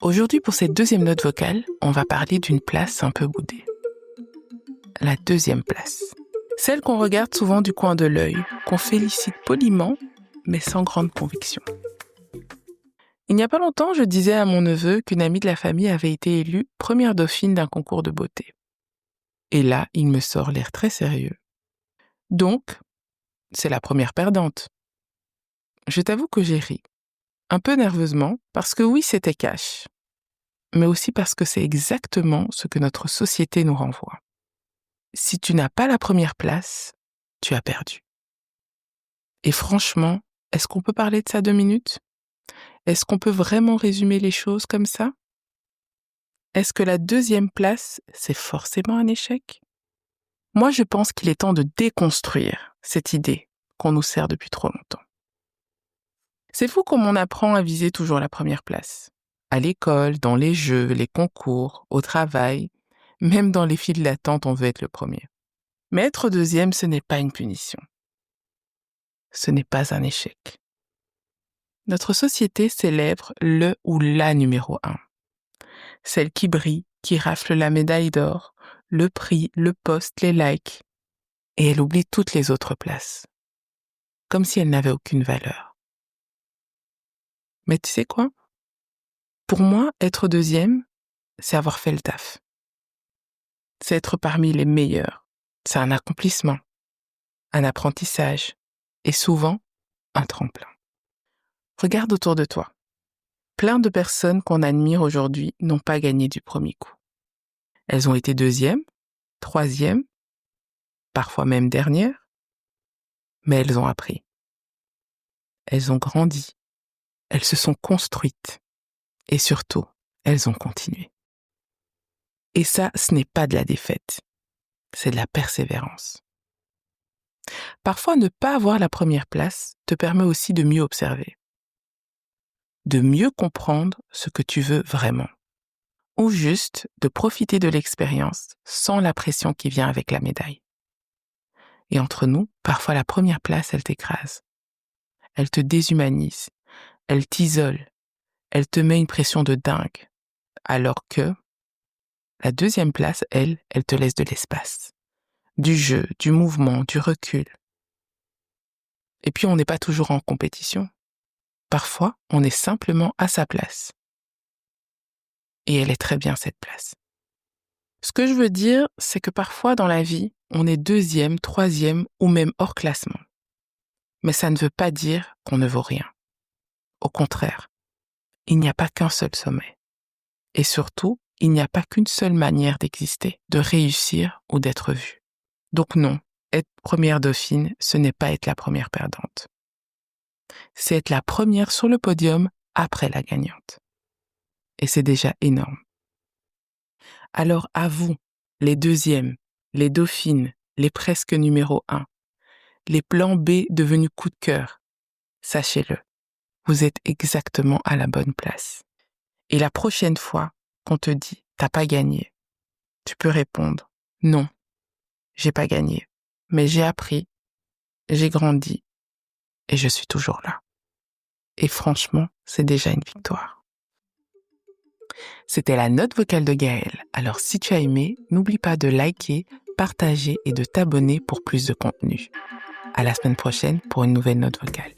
Aujourd'hui, pour cette deuxième note vocale, on va parler d'une place un peu boudée. La deuxième place. Celle qu'on regarde souvent du coin de l'œil, qu'on félicite poliment, mais sans grande conviction. Il n'y a pas longtemps, je disais à mon neveu qu'une amie de la famille avait été élue première dauphine d'un concours de beauté. Et là, il me sort l'air très sérieux. Donc, c'est la première perdante. Je t'avoue que j'ai ri, un peu nerveusement, parce que oui, c'était cash, mais aussi parce que c'est exactement ce que notre société nous renvoie. Si tu n'as pas la première place, tu as perdu. Et franchement, est-ce qu'on peut parler de ça 2 minutes ? Est-ce qu'on peut vraiment résumer les choses comme ça ? Est-ce que la deuxième place, c'est forcément un échec ? Moi, je pense qu'il est temps de déconstruire cette idée qu'on nous sert depuis trop longtemps. C'est fou comme on apprend à viser toujours la première place. À l'école, dans les jeux, les concours, au travail, même dans les files d'attente, on veut être le premier. Mais être deuxième, ce n'est pas une punition. Ce n'est pas un échec. Notre société célèbre le ou la numéro 1. Celle qui brille, qui rafle la médaille d'or, le prix, le poste, les likes. Et elle oublie toutes les autres places. Comme si elles n'avaient aucune valeur. Mais tu sais quoi ? Pour moi, être deuxième, c'est avoir fait le taf. C'est être parmi les meilleurs. C'est un accomplissement, un apprentissage et souvent un tremplin. Regarde autour de toi. Plein de personnes qu'on admire aujourd'hui n'ont pas gagné du premier coup. Elles ont été deuxième, troisième, parfois même dernière, mais elles ont appris. Elles ont grandi. Elles se sont construites. Et surtout, elles ont continué. Et ça, ce n'est pas de la défaite. C'est de la persévérance. Parfois, ne pas avoir la première place te permet aussi de mieux observer, de mieux comprendre ce que tu veux vraiment, ou juste de profiter de l'expérience sans la pression qui vient avec la médaille. Et entre nous, parfois la première place, elle t'écrase. Elle te déshumanise, elle t'isole, elle te met une pression de dingue, alors que la deuxième place, elle te laisse de l'espace, du jeu, du mouvement, du recul. Et puis, on n'est pas toujours en compétition. Parfois, on est simplement à sa place. Et elle est très bien, cette place. Ce que je veux dire, c'est que parfois, dans la vie, on est deuxième, troisième ou même hors classement. Mais ça ne veut pas dire qu'on ne vaut rien. Au contraire, il n'y a pas qu'un seul sommet. Et surtout, il n'y a pas qu'une seule manière d'exister, de réussir ou d'être vu. Donc non, être première dauphine, ce n'est pas être la première perdante. C'est être la première sur le podium après la gagnante. Et c'est déjà énorme. Alors à vous, les deuxièmes, les dauphines, les presque numéro 1, les plans B devenus coup de cœur, sachez-le, vous êtes exactement à la bonne place. Et la prochaine fois qu'on te dit « t'as pas gagné », tu peux répondre « non, j'ai pas gagné, mais j'ai appris, j'ai grandi et je suis toujours là ». Et franchement, c'est déjà une victoire. C'était la note vocale de Gaëlle. Alors si tu as aimé, n'oublie pas de liker, partager et de t'abonner pour plus de contenu. À la semaine prochaine pour une nouvelle note vocale.